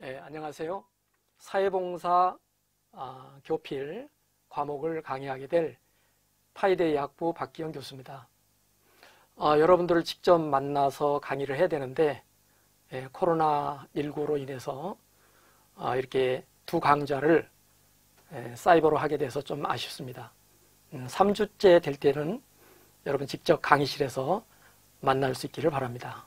안녕하세요. 사회봉사 교필 과목을 강의하게 될 파이대의학부 박기영 교수입니다. 여러분들을 직접 만나서 강의를 해야 되는데 코로나19로 인해서 이렇게 두 강좌를 사이버로 하게 돼서 좀 아쉽습니다. 3주째 될 때는 여러분 직접 강의실에서 만날 수 있기를 바랍니다.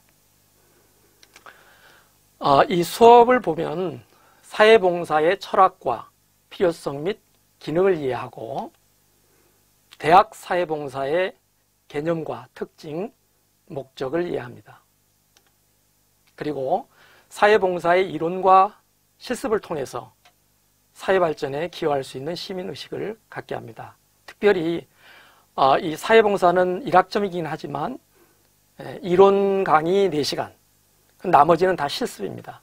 이 수업을 보면 사회봉사의 철학과 필요성 및 기능을 이해하고 대학 사회봉사의 개념과 특징, 목적을 이해합니다. 그리고 사회봉사의 이론과 실습을 통해서 사회발전에 기여할 수 있는 시민의식을 갖게 합니다. 특별히 이 사회봉사는 일학점이긴 하지만 이론 강의 4시간, 나머지는 다 실습입니다.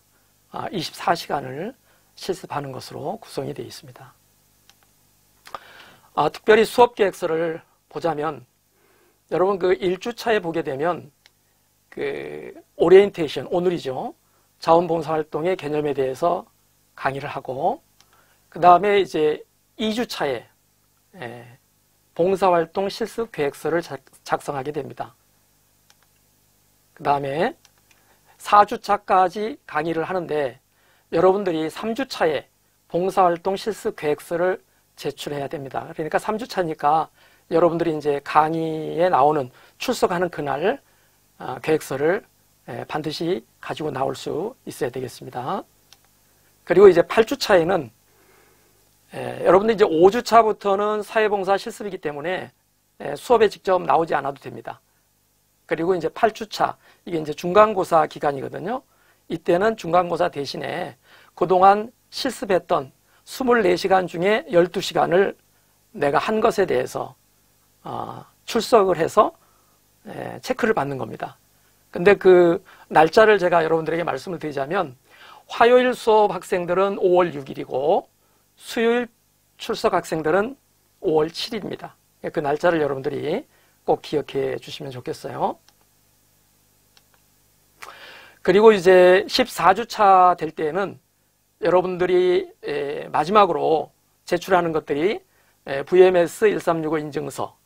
24시간을 실습하는 것으로 구성이 되어 있습니다. 특별히 수업 계획서를 보자면 여러분 그 1주차에 보게 되면 그 오리엔테이션, 오늘이죠. 자원봉사활동의 개념에 대해서 강의를 하고 그 다음에 이제 2주차에 봉사활동 실습 계획서를 작성하게 됩니다. 그 다음에 4주차까지 강의를 하는데 여러분들이 3주차에 봉사활동 실습 계획서를 제출해야 됩니다. 그러니까 3주차니까 여러분들이 이제 강의에 나오는 출석하는 그날 계획서를 반드시 가지고 나올 수 있어야 되겠습니다. 그리고 이제 8주차에는 여러분들 이제 5주차부터는 사회봉사 실습이기 때문에 수업에 직접 나오지 않아도 됩니다. 그리고 이제 8주차, 이게 이제 중간고사 기간이거든요. 이때는 중간고사 대신에 그동안 실습했던 24시간 중에 12시간을 내가 한 것에 대해서 출석을 해서 체크를 받는 겁니다. 근데 그 날짜를 제가 여러분들에게 말씀을 드리자면 화요일 수업 학생들은 5월 6일이고 수요일 출석 학생들은 5월 7일입니다. 그 날짜를 여러분들이 꼭 기억해 주시면 좋겠어요. 그리고 이제 14주차 될 때에는 여러분들이 마지막으로 제출하는 것들이 VMS 1365 인증서,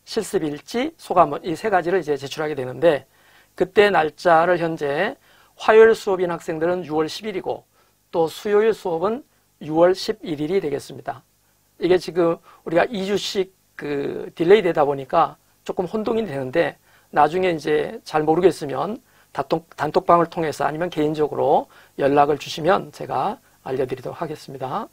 실습일지, 소감원 이 3가지를 이제 제출하게 되는데 그때 날짜를 현재 화요일 수업인 학생들은 6월 10일이고 또 수요일 수업은 6월 11일이 되겠습니다. 이게 지금 우리가 2주씩 그 딜레이 되다 보니까 조금 혼동이 되는데 나중에 이제 잘 모르겠으면 단톡방을 통해서 아니면 개인적으로 연락을 주시면 제가 알려드리도록 하겠습니다.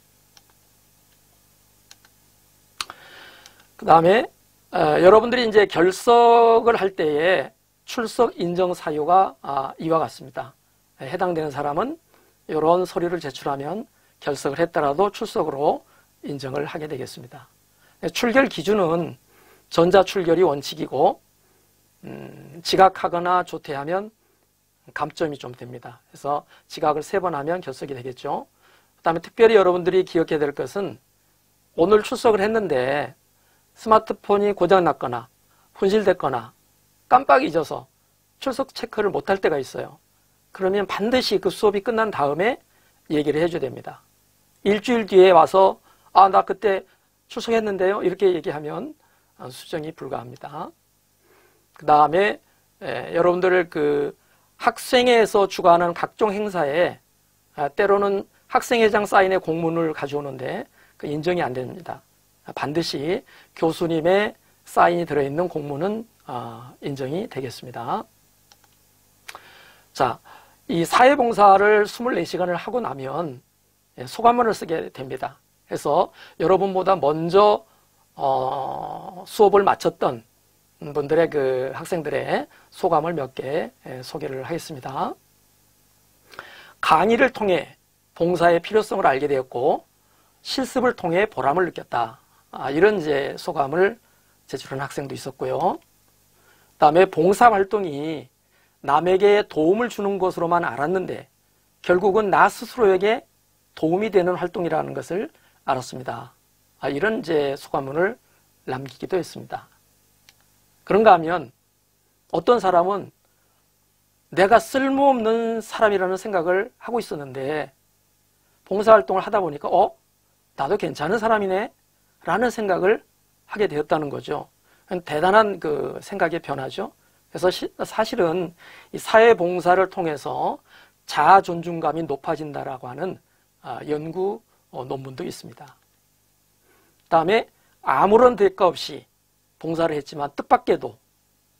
그 다음에 여러분들이 이제 결석을 할 때에 출석 인정 사유가 이와 같습니다. 해당되는 사람은 이런 서류를 제출하면 결석을 했더라도 출석으로 인정을 하게 되겠습니다. 출결 기준은 전자출결이 원칙이고 지각하거나 조퇴하면 감점이 좀 됩니다. 그래서 지각을 3번 하면 결석이 되겠죠. 그 다음에 특별히 여러분들이 기억해야 될 것은 오늘 출석을 했는데 스마트폰이 고장났거나 분실됐거나 깜빡 잊어서 출석 체크를 못할 때가 있어요. 그러면 반드시 그 수업이 끝난 다음에 얘기를 해줘야 됩니다. 일주일 뒤에 와서 나 그때 출석했는데요 이렇게 얘기하면 수정이 불가합니다. 그 다음에 여러분들 그 학생회에서 주관하는 각종 행사에 때로는 학생회장 사인의 공문을 가져오는데 그 인정이 안 됩니다. 반드시 교수님의 사인이 들어있는 공문은 인정이 되겠습니다. 자, 이 사회봉사를 24시간을 하고 나면 소감문을 쓰게 됩니다. 그래서 여러분보다 먼저 수업을 마쳤던 분들의 그 학생들의 소감을 몇 개 소개를 하겠습니다. 강의를 통해 봉사의 필요성을 알게 되었고 실습을 통해 보람을 느꼈다. 이런 이제 소감을 제출한 학생도 있었고요. 그다음에 봉사활동이 남에게 도움을 주는 것으로만 알았는데 결국은 나 스스로에게 도움이 되는 활동이라는 것을 알았습니다. 이런 이제 소감문을 남기기도 했습니다. 그런가 하면 어떤 사람은 내가 쓸모없는 사람이라는 생각을 하고 있었는데 봉사활동을 하다 보니까 나도 괜찮은 사람이네 라는 생각을 하게 되었다는 거죠. 대단한 그 생각의 변화죠. 그래서 사실은 이 사회봉사를 통해서 자아 존중감이 높아진다라고 하는 연구 논문도 있습니다. 다음에 아무런 대가 없이 봉사를 했지만 뜻밖에도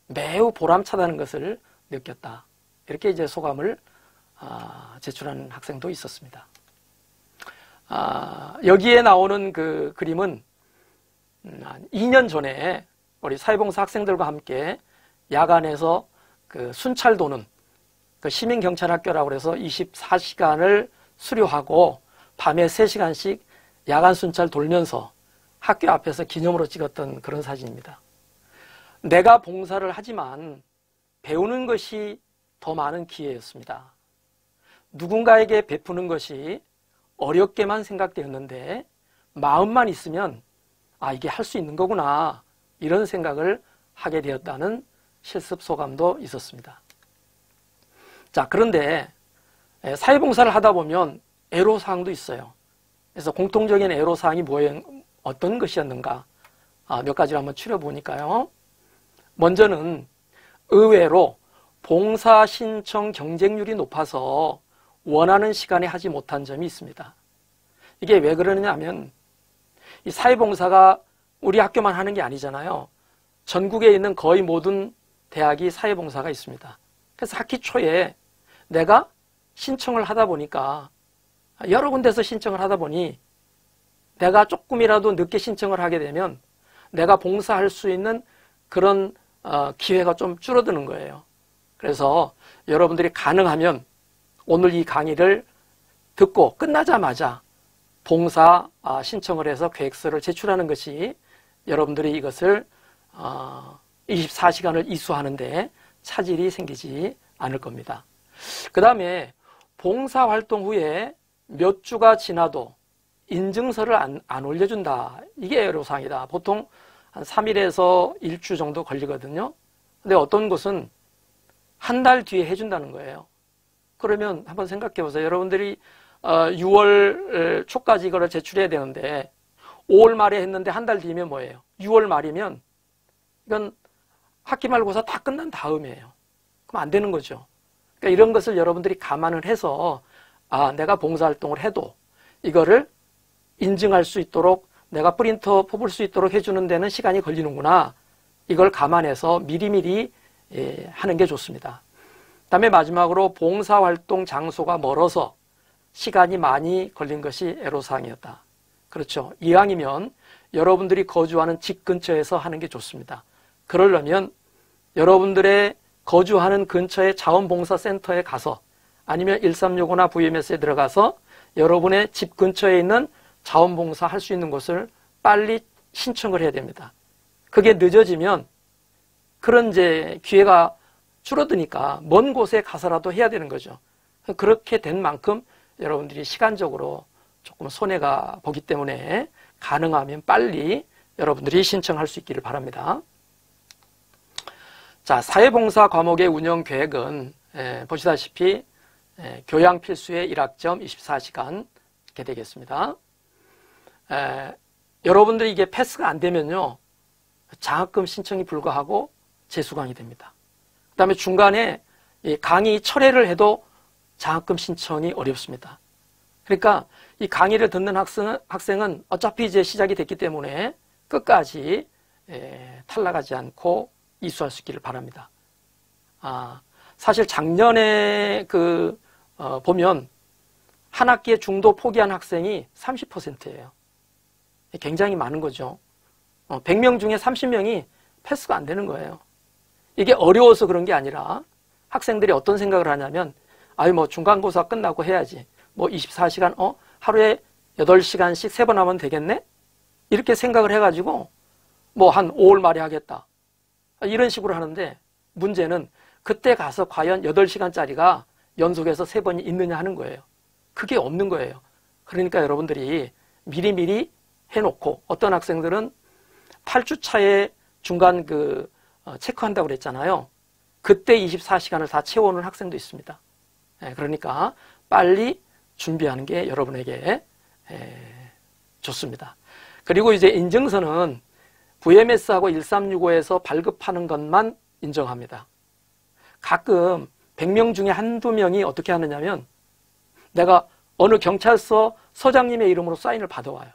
매우 보람차다는 것을 느꼈다. 이렇게 이제 소감을 제출하는 학생도 있었습니다. 여기에 나오는 그 그림은 2년 전에 우리 사회봉사 학생들과 함께 야간에서 그 순찰 도는 그 시민경찰학교라고 해서 24시간을 수료하고 밤에 3시간씩 야간 순찰 돌면서 학교 앞에서 기념으로 찍었던 그런 사진입니다. 내가 봉사를 하지만 배우는 것이 더 많은 기회였습니다. 누군가에게 베푸는 것이 어렵게만 생각되었는데 마음만 있으면 이게 할 수 있는 거구나 이런 생각을 하게 되었다는 실습 소감도 있었습니다. 자, 그런데 사회봉사를 하다 보면 애로사항도 있어요. 그래서 공통적인 애로사항이 어떤 것이었는가 몇 가지를 한번 추려보니까요. 먼저는 의외로 봉사 신청 경쟁률이 높아서 원하는 시간에 하지 못한 점이 있습니다. 이게 왜 그러느냐 하면 이 사회봉사가 우리 학교만 하는 게 아니잖아요. 전국에 있는 거의 모든 대학이 사회봉사가 있습니다. 그래서 학기 초에 내가 신청을 하다 보니까 여러 군데서 신청을 하다 보니 내가 조금이라도 늦게 신청을 하게 되면 내가 봉사할 수 있는 그런 기회가 좀 줄어드는 거예요. 그래서 여러분들이 가능하면 오늘 이 강의를 듣고 끝나자마자 봉사 신청을 해서 계획서를 제출하는 것이 여러분들이 이것을 24시간을 이수하는데 차질이 생기지 않을 겁니다. 그 다음에 봉사활동 후에 몇 주가 지나도 인증서를 안 올려준다. 이게 애로사항이다. 보통 한 3일에서 1주 정도 걸리거든요. 근데 어떤 곳은 한 달 뒤에 해준다는 거예요. 그러면 한번 생각해 보세요. 여러분들이 6월 초까지 이거를 제출해야 되는데 5월 말에 했는데 한 달 뒤면 뭐예요? 6월 말이면 이건 학기 말고사 다 끝난 다음이에요. 그럼 안 되는 거죠. 그러니까 이런 것을 여러분들이 감안을 해서 내가 봉사활동을 해도 이거를 인증할 수 있도록 내가 프린터 뽑을 수 있도록 해주는 데는 시간이 걸리는구나. 이걸 감안해서 미리미리 하는 게 좋습니다. 그다음에 마지막으로 봉사활동 장소가 멀어서 시간이 많이 걸린 것이 애로사항이었다. 그렇죠. 이왕이면 여러분들이 거주하는 집 근처에서 하는 게 좋습니다. 그러려면 여러분들의 거주하는 근처의 자원봉사센터에 가서 아니면 1365나 VMS에 들어가서 여러분의 집 근처에 있는 자원봉사 할 수 있는 곳을 빨리 신청을 해야 됩니다. 그게 늦어지면 그런 이제 기회가 줄어드니까 먼 곳에 가서라도 해야 되는 거죠. 그렇게 된 만큼 여러분들이 시간적으로 조금 손해가 보기 때문에 가능하면 빨리 여러분들이 신청할 수 있기를 바랍니다. 자, 사회봉사 과목의 운영 계획은 보시다시피 교양 필수의 1학점 24시간 이렇게 되겠습니다. 여러분들이 이게 패스가 안 되면요, 장학금 신청이 불가하고 재수강이 됩니다. 그 다음에 중간에 강의 철회를 해도 장학금 신청이 어렵습니다. 그러니까 이 강의를 듣는 학생은 어차피 이제 시작이 됐기 때문에 끝까지 탈락하지 않고 이수할 수 있기를 바랍니다. 사실 작년에 보면 한 학기에 중도 포기한 학생이 30%예요. 굉장히 많은 거죠. 100명 중에 30명이 패스가 안 되는 거예요. 이게 어려워서 그런 게 아니라 학생들이 어떤 생각을 하냐면 뭐 중간고사 끝나고 해야지. 24시간 하루에 8시간씩 3번 하면 되겠네? 이렇게 생각을 해가지고 한 5월 말에 하겠다. 이런 식으로 하는데 문제는 그때 가서 과연 8시간짜리가 연속해서 3번이 있느냐 하는 거예요. 그게 없는 거예요. 그러니까 여러분들이 미리미리 해놓고 어떤 학생들은 8주 차에 중간 체크한다고 그랬잖아요. 그때 24시간을 다 채워오는 학생도 있습니다. 그러니까 빨리 준비하는 게 여러분에게 좋습니다. 그리고 이제 인증서는 VMS하고 1365에서 발급하는 것만 인정합니다. 가끔 100명 중에 한두 명이 어떻게 하느냐면 내가 어느 경찰서 서장님의 이름으로 사인을 받아와요.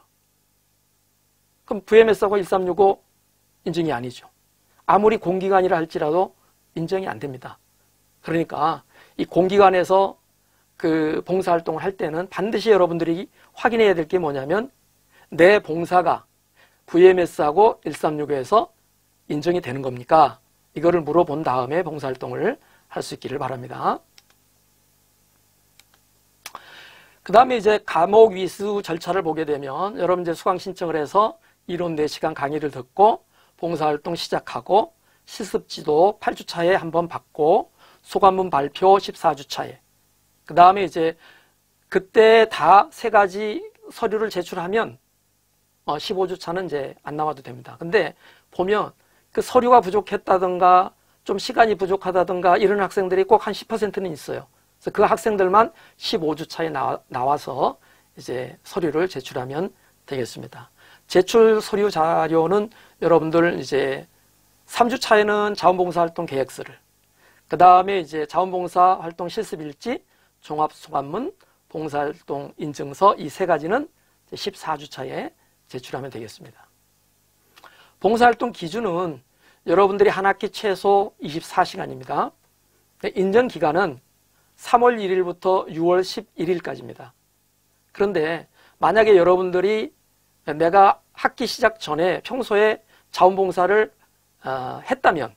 그럼 VMS하고 1365 인증이 아니죠. 아무리 공기관이라 할지라도 인정이 안 됩니다. 그러니까 이 공기관에서 그 봉사활동을 할 때는 반드시 여러분들이 확인해야 될 게 뭐냐면 내 봉사가 VMS하고 1365에서 인정이 되는 겁니까? 이거를 물어본 다음에 봉사활동을 할 수 있기를 바랍니다. 그 다음에 이제 과목 위수 절차를 보게 되면 여러분 이제 수강 신청을 해서 이론 4시간 강의를 듣고 봉사활동 시작하고 실습지도 8주차에 한번 받고 소감문 발표 14주차에 그 다음에 이제 그때 다 3가지 서류를 제출하면 15주차는 이제 안 나와도 됩니다. 근데 보면 그 서류가 부족했다든가 좀 시간이 부족하다든가 이런 학생들이 꼭 한 10%는 있어요. 그래서 그 학생들만 15주차에 나와서 이제 서류를 제출하면 되겠습니다. 제출 서류 자료는 여러분들 이제 3주차에는 자원봉사활동 계획서를, 그 다음에 이제 자원봉사활동 실습일지, 종합소감문, 봉사활동 인증서 이 3가지는 14주차에 제출하면 되겠습니다. 봉사활동 기준은 여러분들이 한 학기 최소 24시간입니다. 인정기간은 3월 1일부터 6월 11일까지입니다. 그런데 만약에 여러분들이 내가 학기 시작 전에 평소에 자원봉사를 했다면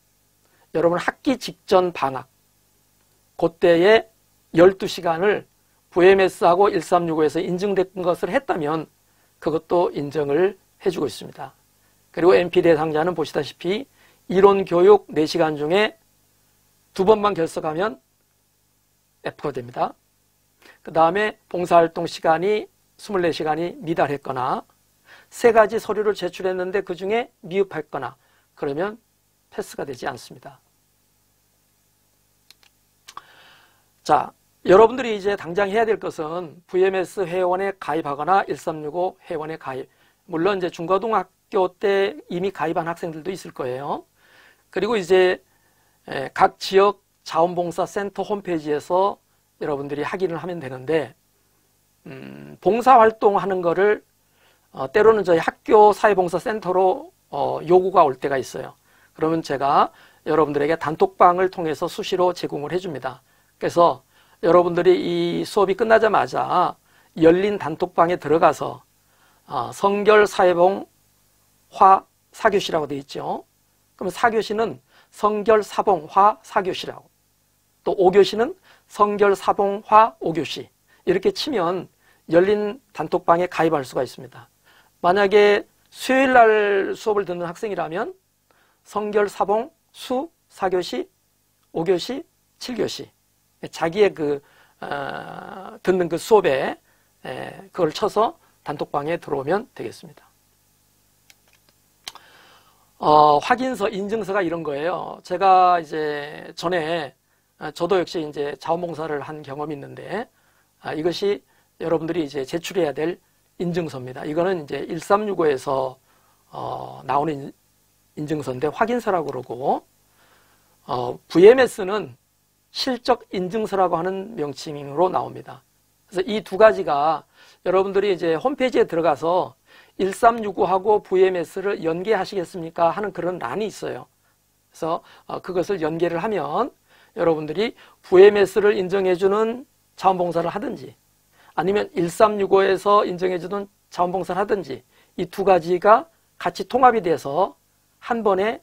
여러분 학기 직전 방학 그때에 12시간을 VMS하고 1365에서 인증된 것을 했다면 그것도 인정을 해주고 있습니다. 그리고 MP 대상자는 보시다시피 이론교육 4시간 중에 2번만 결석하면 F가 됩니다. 그 다음에 봉사활동 시간이 24시간이 미달했거나 3가지 서류를 제출했는데 그 중에 미흡했거나 그러면 패스가 되지 않습니다. 자, 여러분들이 이제 당장 해야 될 것은 VMS 회원에 가입하거나 1365 회원에 가입. 물론 이제 중고등학교 때 이미 가입한 학생들도 있을 거예요. 그리고 이제 각 지역 자원봉사센터 홈페이지에서 여러분들이 확인을 하면 되는데 봉사활동하는 거를 때로는 저희 학교 사회봉사센터로 요구가 올 때가 있어요. 그러면 제가 여러분들에게 단톡방을 통해서 수시로 제공을 해줍니다. 그래서 여러분들이 이 수업이 끝나자마자 열린 단톡방에 들어가서 성결사회봉화 4교시라고 되어 있죠. 그럼 4교시는 성결사봉화 4교시라고, 또 5교시는 성결사봉화 5교시 이렇게 치면 열린 단톡방에 가입할 수가 있습니다. 만약에 수요일날 수업을 듣는 학생이라면 성결사봉 수 4교시, 5교시, 7교시 자기의 듣는 그 수업에 그걸 쳐서 단톡방에 들어오면 되겠습니다. 확인서, 인증서가 이런 거예요. 제가 이제 전에 저도 역시 이제 자원봉사를 한 경험이 있는데 이것이 여러분들이 이제 제출해야 될 인증서입니다. 이거는 이제 1365에서 나오는 인증서인데 확인서라고 그러고 VMS는 실적 인증서라고 하는 명칭으로 나옵니다. 그래서 이 2가지가 여러분들이 이제 홈페이지에 들어가서 1365하고 VMS를 연계하시겠습니까? 하는 그런 란이 있어요. 그래서 그것을 연계를 하면 여러분들이 VMS를 인정해주는 자원봉사를 하든지 아니면 1365에서 인정해주는 자원봉사를 하든지 이 2가지가 같이 통합이 돼서 한 번에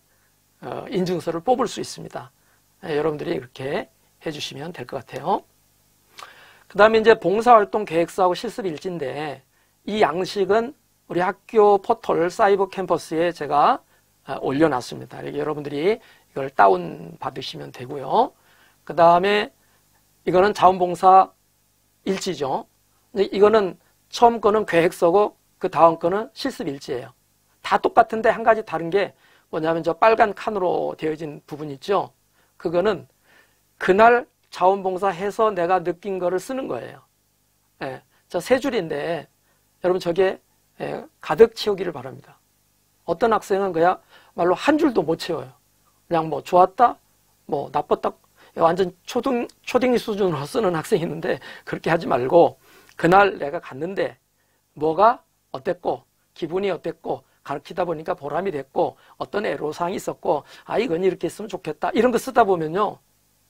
인증서를 뽑을 수 있습니다. 여러분들이 이렇게 해주시면 될 것 같아요. 그 다음에 이제 봉사활동 계획서하고 실습일지인데 이 양식은 우리 학교 포털 사이버 캠퍼스에 제가 올려놨습니다. 여러분들이 이걸 다운 받으시면 되고요. 그 다음에 이거는 자원봉사 일지죠. 이거는 처음 거는 계획서고 그 다음 거는 실습일지예요. 다 똑같은데 한 가지 다른 게 뭐냐면 저 빨간 칸으로 되어진 부분 있죠. 그거는 그날 자원봉사 해서 내가 느낀 거를 쓰는 거예요. 예, 저 세 줄인데 여러분 저게 가득 채우기를 바랍니다. 어떤 학생은 그야말로 한 줄도 못 채워요. 그냥 뭐 좋았다, 뭐 나빴다, 완전 초딩 수준으로 쓰는 학생이 있는데 그렇게 하지 말고 그날 내가 갔는데 뭐가 어땠고 기분이 어땠고 가르치다 보니까 보람이 됐고 어떤 애로사항이 있었고 이건 이렇게 했으면 좋겠다 이런 거 쓰다 보면요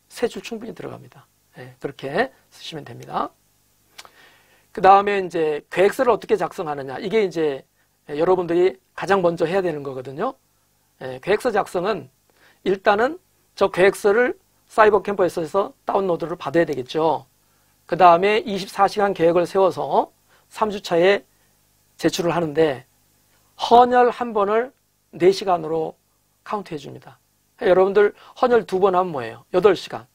세 줄 충분히 들어갑니다. 네, 그렇게 쓰시면 됩니다. 그 다음에 이제 계획서를 어떻게 작성하느냐 이게 이제 여러분들이 가장 먼저 해야 되는 거거든요. 계획서 작성은 일단은 저 계획서를 사이버 캠퍼스에서 다운로드를 받아야 되겠죠. 그 다음에 24시간 계획을 세워서 3주차에 제출을 하는데 헌혈 한 번을 4시간으로 카운트해 줍니다. 여러분들 헌혈 2번 하면 뭐예요? 8시간.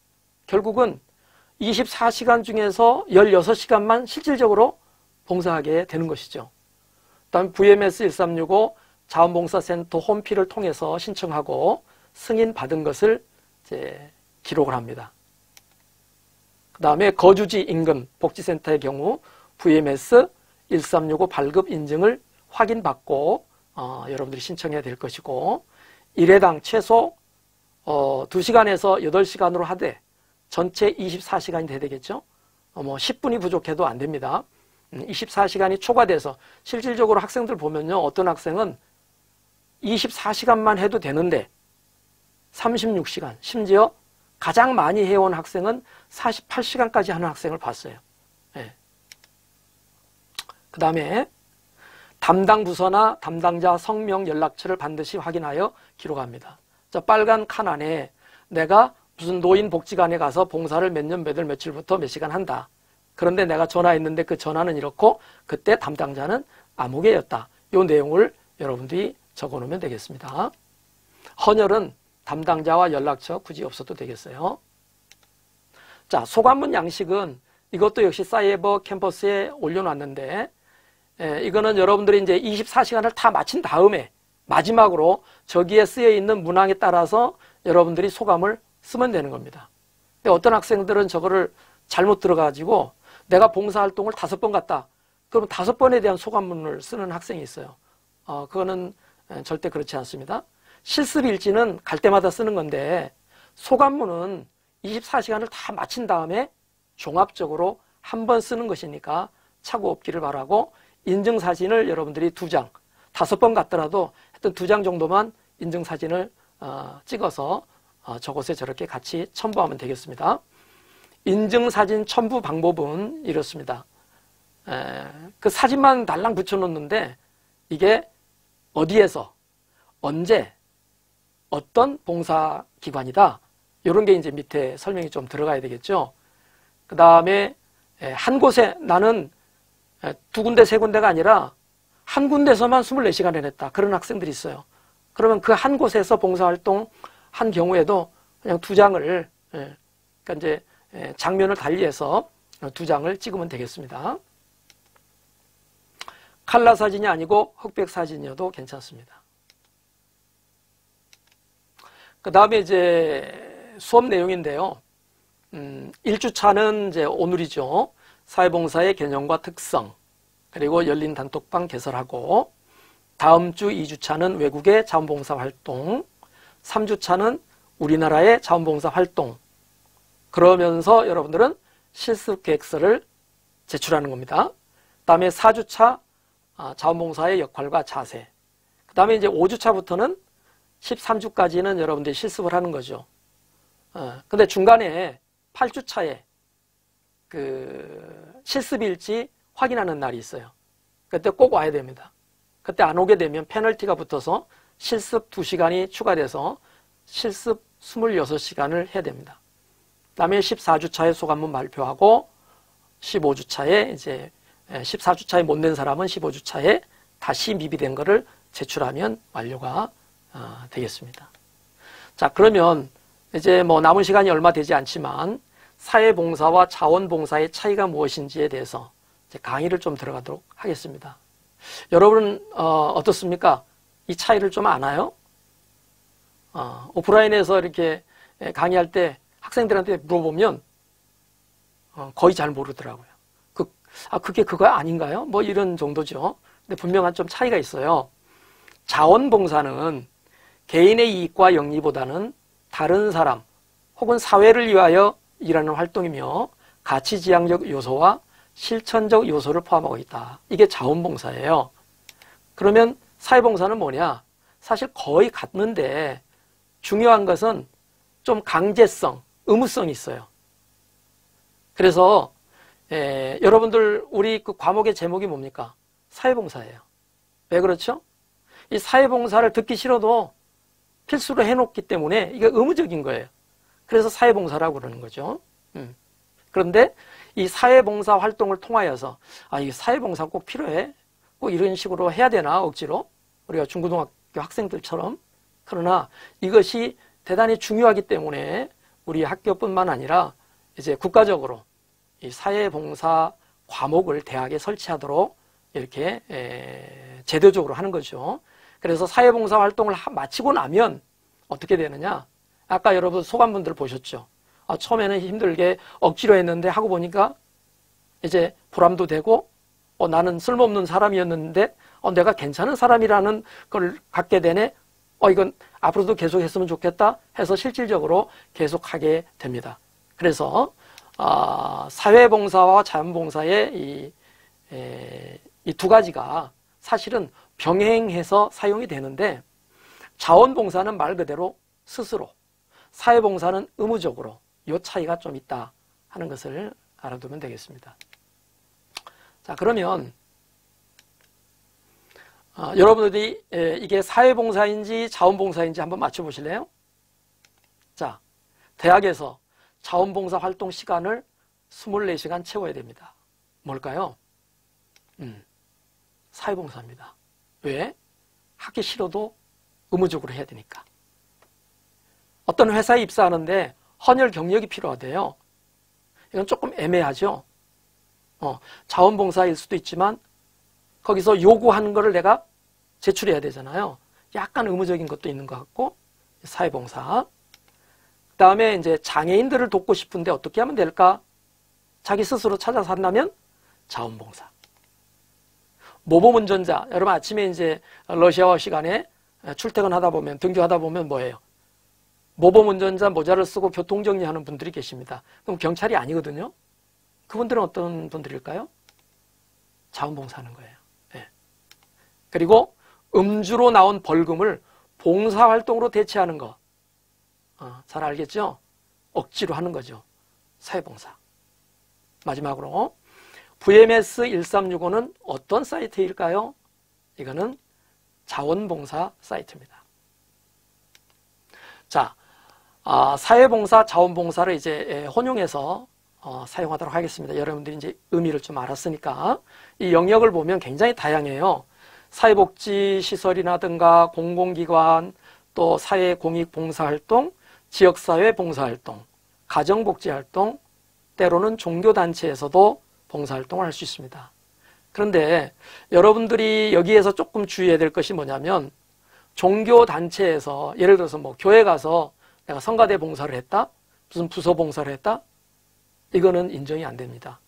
결국은 24시간 중에서 16시간만 실질적으로 봉사하게 되는 것이죠. 그다음에 VMS 1365 자원봉사센터 홈피를 통해서 신청하고 승인 받은 것을 이제 기록을 합니다. 그 다음에 거주지 임금 복지센터의 경우 VMS 1365 발급 인증을 확인받고 여러분들이 신청해야 될 것이고 1회당 최소 2시간에서 8시간으로 하되 전체 24시간이 돼야 되겠죠. 뭐 10분이 부족해도 안 됩니다. 24시간이 초과돼서 실질적으로 학생들 보면요. 어떤 학생은 24시간만 해도 되는데 36시간 심지어 가장 많이 해온 학생은 48시간까지 하는 학생을 봤어요. 네. 그 다음에 담당 부서나 담당자 성명 연락처를 반드시 확인하여 기록합니다. 저 빨간 칸 안에 내가 무슨 노인복지관에 가서 봉사를 몇 년 몇 월 며칠부터 몇 시간 한다. 그런데 내가 전화했는데 그 전화는 이렇고 그때 담당자는 아무개였다. 이 내용을 여러분들이 적어놓으면 되겠습니다. 헌혈은 담당자와 연락처 굳이 없어도 되겠어요. 자, 소감문 양식은 이것도 역시 사이버 캠퍼스에 올려놨는데 이거는 여러분들이 이제 24시간을 다 마친 다음에 마지막으로 저기에 쓰여 있는 문항에 따라서 여러분들이 소감을 쓰면 되는 겁니다. 근데 어떤 학생들은 저거를 잘못 들어가지고 내가 봉사활동을 5번 갔다. 그럼 5번에 대한 소감문을 쓰는 학생이 있어요. 그거는 절대 그렇지 않습니다. 실습일지는 갈 때마다 쓰는 건데 소감문은 24시간을 다 마친 다음에 종합적으로 한 번 쓰는 것이니까 착오 없기를 바라고 인증사진을 여러분들이 2장, 5번 갔더라도 하여튼 2장 정도만 인증사진을 찍어서 저곳에 저렇게 같이 첨부하면 되겠습니다. 인증사진 첨부 방법은 이렇습니다. 그 사진만 달랑 붙여놓는데 이게 어디에서 언제 어떤 봉사기관이다 이런 게 이제 밑에 설명이 좀 들어가야 되겠죠. 그 다음에 한 곳에 나는 2군데 3군데가 아니라 한 군데서만 24시간 해냈다 그런 학생들이 있어요. 그러면 그 한 곳에서 봉사활동 한 경우에도 그냥 2장을 그러니까 이제 장면을 달리해서 2장을 찍으면 되겠습니다. 칼라 사진이 아니고 흑백 사진이어도 괜찮습니다. 그 다음에 이제 수업 내용인데요. 1주차는 이제 오늘이죠. 사회봉사의 개념과 특성, 그리고 열린 단톡방 개설하고, 다음 주 2주차는 외국의 자원봉사 활동, 3주차는 우리나라의 자원봉사 활동. 그러면서 여러분들은 실습 계획서를 제출하는 겁니다. 그 다음에 4주차 자원봉사의 역할과 자세. 그 다음에 이제 5주차부터는 13주까지는 여러분들이 실습을 하는 거죠. 근데 중간에 8주차에 그 실습일지 확인하는 날이 있어요. 그때 꼭 와야 됩니다. 그때 안 오게 되면 페널티가 붙어서 실습 2시간이 추가돼서 실습 26시간을 해야 됩니다. 그 다음에 14주차에 소감문 발표하고 15주차에 이제 14주차에 못 낸 사람은 15주차에 다시 미비된 거를 제출하면 완료가 되겠습니다. 자, 그러면 이제 뭐 남은 시간이 얼마 되지 않지만 사회봉사와 자원봉사의 차이가 무엇인지에 대해서 이제 강의를 좀 들어가도록 하겠습니다. 여러분은 어떻습니까? 이 차이를 좀 아나요? 오프라인에서 이렇게 강의할 때 학생들한테 물어보면 거의 잘 모르더라고요. 그게 그거 아닌가요? 뭐 이런 정도죠. 근데 분명한 좀 차이가 있어요. 자원봉사는 개인의 이익과 영리보다는 다른 사람 혹은 사회를 위하여 일하는 활동이며 가치지향적 요소와 실천적 요소를 포함하고 있다. 이게 자원봉사예요. 그러면 사회봉사는 뭐냐? 사실 거의 같는데 중요한 것은 좀 강제성, 의무성이 있어요. 그래서 여러분들 우리 그 과목의 제목이 뭡니까? 사회봉사예요. 왜 그렇죠? 이 사회봉사를 듣기 싫어도 필수로 해놓기 때문에 이게 의무적인 거예요. 그래서 사회봉사라고 그러는 거죠. 그런데 이 사회봉사 활동을 통하여서 이 사회봉사 꼭 필요해? 꼭 이런 식으로 해야 되나 억지로? 우리가 중고등학교 학생들처럼. 그러나 이것이 대단히 중요하기 때문에 우리 학교뿐만 아니라 이제 국가적으로 이 사회봉사 과목을 대학에 설치하도록 이렇게 제도적으로 하는 거죠. 그래서 사회봉사 활동을 마치고 나면 어떻게 되느냐? 아까 여러분 소감분들 보셨죠? 처음에는 힘들게 억지로 했는데 하고 보니까 이제 보람도 되고 나는 쓸모없는 사람이었는데 내가 괜찮은 사람이라는 걸 갖게 되네. 이건 앞으로도 계속 했으면 좋겠다 해서 실질적으로 계속하게 됩니다. 그래서 사회봉사와 자원봉사의 이 두 가지가 사실은 병행해서 사용이 되는데 자원봉사는 말 그대로 스스로, 사회봉사는 의무적으로 이 차이가 좀 있다 하는 것을 알아두면 되겠습니다. 자, 그러면 여러분들이 이게 사회봉사인지 자원봉사인지 한번 맞춰보실래요? 자, 대학에서 자원봉사 활동 시간을 24시간 채워야 됩니다. 뭘까요? 사회봉사입니다. 왜? 하기 싫어도 의무적으로 해야 되니까. 어떤 회사에 입사하는데 헌혈 경력이 필요하대요. 이건 조금 애매하죠. 자원봉사일 수도 있지만 거기서 요구하는 거를 내가 제출해야 되잖아요. 약간 의무적인 것도 있는 것 같고 사회봉사. 그 다음에 이제 장애인들을 돕고 싶은데 어떻게 하면 될까? 자기 스스로 찾아서 한다면 자원봉사. 모범운전자. 여러분 아침에 이제 러시아워 시간에 출퇴근하다 보면 등교하다 보면 뭐예요? 모범운전자 모자를 쓰고 교통정리하는 분들이 계십니다. 그럼 경찰이 아니거든요. 그분들은 어떤 분들일까요? 자원봉사하는 거예요. 네. 그리고 음주로 나온 벌금을 봉사활동으로 대체하는 거. 잘 알겠죠? 억지로 하는 거죠. 사회봉사. 마지막으로 VMS 1365는 어떤 사이트일까요? 이거는 자원봉사 사이트입니다. 자, 사회봉사, 자원봉사를 이제 혼용해서 사용하도록 하겠습니다. 여러분들이 이제 의미를 좀 알았으니까. 이 영역을 보면 굉장히 다양해요. 사회복지시설이라든가 공공기관, 또 사회공익봉사활동, 지역사회 봉사활동, 가정복지활동, 때로는 종교단체에서도 봉사활동을 할 수 있습니다. 그런데 여러분들이 여기에서 조금 주의해야 될 것이 뭐냐면 종교단체에서 예를 들어서 뭐 교회 가서 내가 성가대 봉사를 했다? 무슨 부서 봉사를 했다? 이거는 인정이 안 됩니다.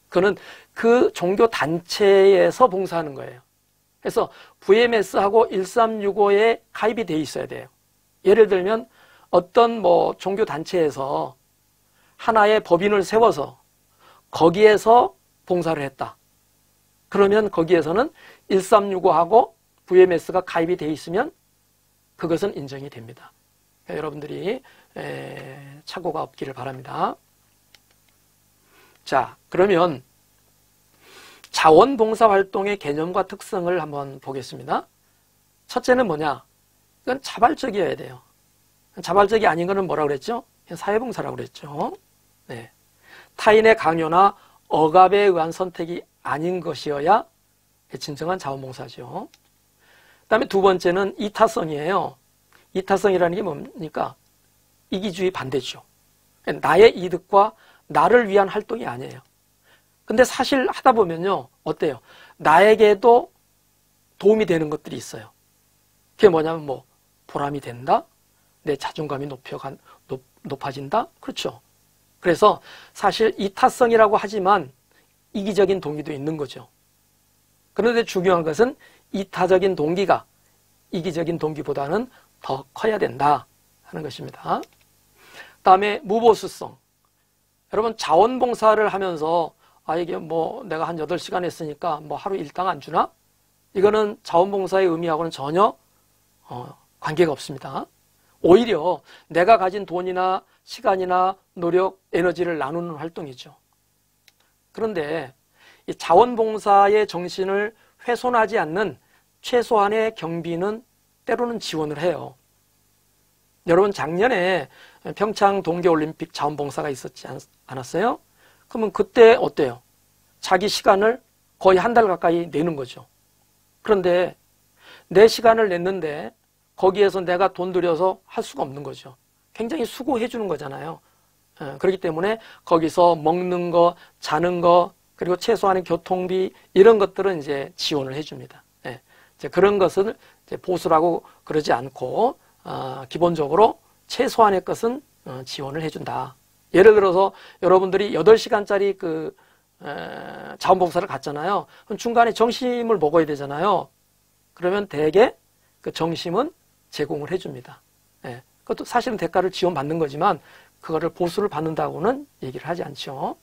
그거는 그 종교단체에서 봉사하는 거예요. 그래서 VMS하고 1365에 가입이 돼 있어야 돼요. 예를 들면 어떤 뭐 종교단체에서 하나의 법인을 세워서 거기에서 봉사를 했다. 그러면 거기에서는 1365하고 VMS가 가입이 돼 있으면 그것은 인정이 됩니다. 그러니까 여러분들이 착오가 없기를 바랍니다. 자, 그러면 자원봉사활동의 개념과 특성을 한번 보겠습니다. 첫째는 뭐냐? 이건 자발적이어야 돼요. 자발적이 아닌 거는 뭐라고 그랬죠? 사회봉사라고 그랬죠. 네. 타인의 강요나 억압에 의한 선택이 아닌 것이어야 진정한 자원봉사죠. 그 다음에 두 번째는 이타성이에요. 이타성이라는 게 뭡니까? 이기주의 반대죠. 나의 이득과 나를 위한 활동이 아니에요. 근데 사실 하다 보면요, 어때요? 나에게도 도움이 되는 것들이 있어요. 그게 뭐냐면 뭐 보람이 된다? 내 자존감이 높아진다? 그렇죠. 그래서 사실 이타성이라고 하지만 이기적인 동기도 있는 거죠. 그런데 중요한 것은 이타적인 동기가 이기적인 동기보다는 더 커야 된다 하는 것입니다. 다음에 무보수성. 여러분 자원봉사를 하면서 이게 뭐 내가 한 8시간 했으니까 뭐 하루 일당 안 주나? 이거는 자원봉사의 의미하고는 전혀 관계가 없습니다. 오히려 내가 가진 돈이나 시간이나 노력, 에너지를 나누는 활동이죠. 그런데 이 자원봉사의 정신을 훼손하지 않는 최소한의 경비는 때로는 지원을 해요. 여러분 작년에 평창 동계올림픽 자원봉사가 있었지 않았어요? 그러면 그때 어때요? 자기 시간을 거의 한 달 가까이 내는 거죠. 그런데 내 시간을 냈는데 거기에서 내가 돈 들여서 할 수가 없는 거죠. 굉장히 수고해 주는 거잖아요. 그렇기 때문에 거기서 먹는 거, 자는 거, 그리고 최소한의 교통비 이런 것들은 이제 지원을 해줍니다. 이제 그런 것을 이제 보수라고 그러지 않고 기본적으로 최소한의 것은 지원을 해준다. 예를 들어서 여러분들이 8시간짜리 그 자원봉사를 갔잖아요. 그럼 중간에 점심을 먹어야 되잖아요. 그러면 대개 그 점심은 제공을 해줍니다. 그것도 사실은 대가를 지원받는 거지만 그거를 보수를 받는다고는 얘기를 하지 않죠.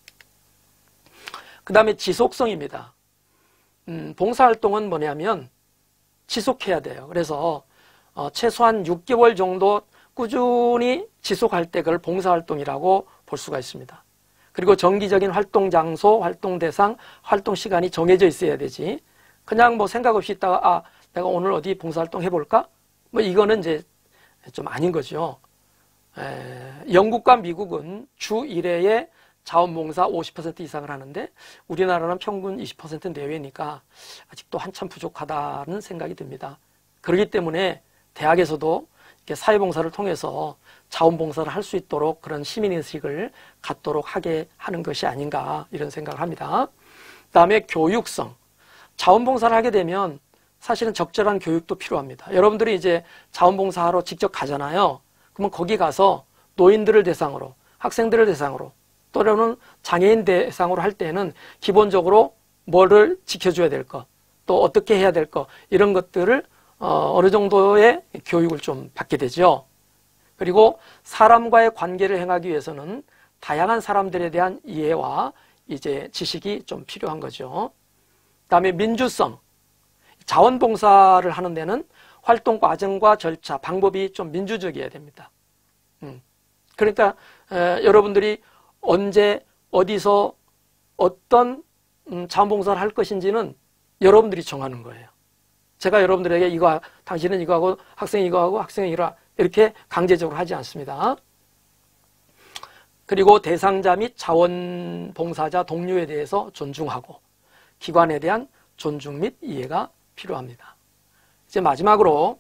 그 다음에 지속성입니다. 봉사활동은 뭐냐면 지속해야 돼요. 그래서 최소한 6개월 정도 꾸준히 지속할 때 그걸 봉사활동이라고 볼 수가 있습니다. 그리고 정기적인 활동 장소, 활동 대상, 활동 시간이 정해져 있어야 되지. 그냥 뭐 생각 없이 있다가 내가 오늘 어디 봉사활동 해볼까? 뭐 이거는 이제 좀 아닌 거죠. 영국과 미국은 주 1회에 자원봉사 50% 이상을 하는데 우리나라는 평균 20% 내외니까 아직도 한참 부족하다는 생각이 듭니다. 그렇기 때문에 대학에서도 이렇게 사회봉사를 통해서 자원봉사를 할 수 있도록 그런 시민의식을 갖도록 하게 하는 것이 아닌가 이런 생각을 합니다. 그 다음에 교육성. 자원봉사를 하게 되면 사실은 적절한 교육도 필요합니다. 여러분들이 이제 자원봉사하러 직접 가잖아요. 그러면 거기 가서 노인들을 대상으로, 학생들을 대상으로, 또는 장애인 대상으로 할 때는 기본적으로 뭐를 지켜줘야 될 것, 또 어떻게 해야 될 것, 이런 것들을 어느 정도의 교육을 좀 받게 되죠. 그리고 사람과의 관계를 행하기 위해서는 다양한 사람들에 대한 이해와 이제 지식이 좀 필요한 거죠. 그다음에 민주성. 자원봉사를 하는 데는 활동 과정과 절차, 방법이 좀 민주적이어야 됩니다. 그러니까 여러분들이 언제 어디서 어떤 자원봉사를 할 것인지는 여러분들이 정하는 거예요. 제가 여러분들에게 이거 당신은 이거 하고 학생이 이거 하고 학생이 이거 이렇게 강제적으로 하지 않습니다. 그리고 대상자 및 자원봉사자 동료에 대해서 존중하고 기관에 대한 존중 및 이해가 필요합니다. 이제 마지막으로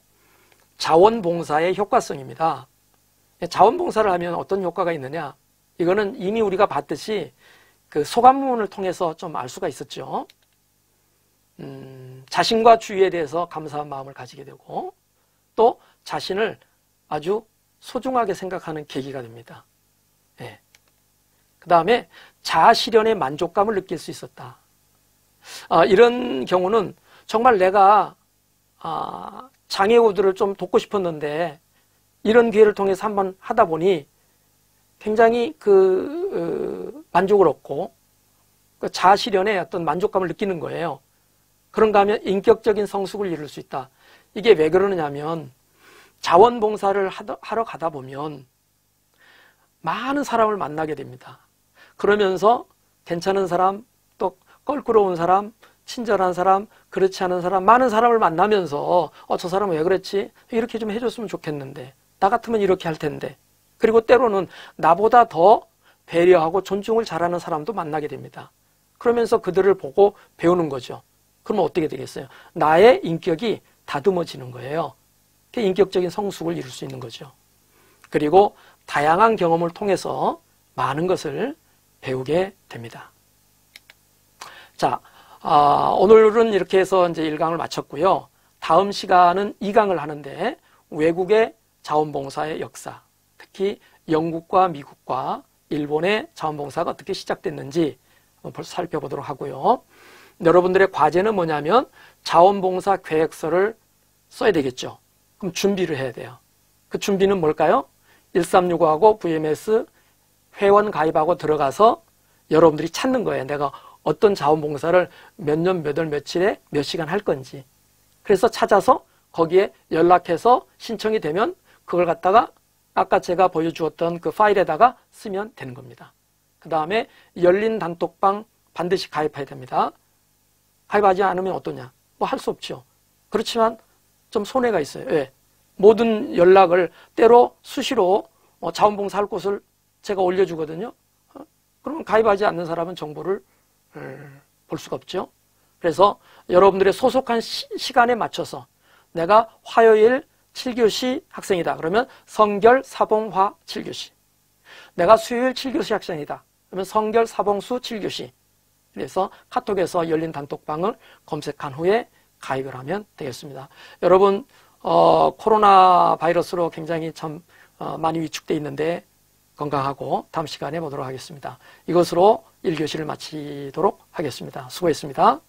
자원봉사의 효과성입니다. 자원봉사를 하면 어떤 효과가 있느냐? 이거는 이미 우리가 봤듯이 그 소감문을 통해서 좀 알 수가 있었죠. 자신과 주위에 대해서 감사한 마음을 가지게 되고 또 자신을 아주 소중하게 생각하는 계기가 됩니다. 그 다음에 자아실현의 만족감을 느낄 수 있었다. 이런 경우는 정말 내가 장애우들을 좀 돕고 싶었는데 이런 기회를 통해서 한번 하다 보니 굉장히 만족을 얻고 그 자아실현의 어떤 만족감을 느끼는 거예요. 그런가 하면 인격적인 성숙을 이룰 수 있다. 이게 왜 그러느냐면 자원봉사를 하러 가다 보면 많은 사람을 만나게 됩니다. 그러면서 괜찮은 사람, 또 껄끄러운 사람, 친절한 사람, 그렇지 않은 사람, 많은 사람을 만나면서 저 사람은 왜 그랬지? 이렇게 좀 해줬으면 좋겠는데 나 같으면 이렇게 할 텐데. 그리고 때로는 나보다 더 배려하고 존중을 잘하는 사람도 만나게 됩니다. 그러면서 그들을 보고 배우는 거죠. 그러면 어떻게 되겠어요? 나의 인격이 다듬어지는 거예요. 인격적인 성숙을 이룰 수 있는 거죠. 그리고 다양한 경험을 통해서 많은 것을 배우게 됩니다. 자, 오늘은 이렇게 해서 이제 1강을 마쳤고요. 다음 시간은 2강을 하는데 외국의 자원봉사의 역사, 특히 영국과 미국과 일본의 자원봉사가 어떻게 시작됐는지 살펴보도록 하고요. 여러분들의 과제는 뭐냐면 자원봉사 계획서를 써야 되겠죠. 그럼 준비를 해야 돼요. 그 준비는 뭘까요? 1365하고 VMS 회원 가입하고 들어가서 여러분들이 찾는 거예요. 내가 어떤 자원봉사를 몇 년, 몇 월, 며칠에 몇 시간 할 건지. 그래서 찾아서 거기에 연락해서 신청이 되면 그걸 갖다가 아까 제가 보여주었던 그 파일에다가 쓰면 되는 겁니다. 그 다음에 열린 단톡방 반드시 가입해야 됩니다. 가입하지 않으면 어떠냐? 뭐 할 수 없죠. 그렇지만 좀 손해가 있어요. 왜? 모든 연락을 때로 수시로 자원봉사할 곳을 제가 올려주거든요. 그러면 가입하지 않는 사람은 정보를 볼 수가 없죠. 그래서 여러분들의 소속한 시간에 맞춰서 내가 화요일 7교시 학생이다. 그러면 성결 사봉화 7교시. 내가 수요일 7교시 학생이다. 그러면 성결 사봉수 7교시. 그래서 카톡에서 열린 단톡방을 검색한 후에 가입을 하면 되겠습니다. 여러분 코로나 바이러스로 굉장히 참 많이 위축되어 있는데 건강하고 다음 시간에 보도록 하겠습니다. 이것으로 1교시를 마치도록 하겠습니다. 수고했습니다.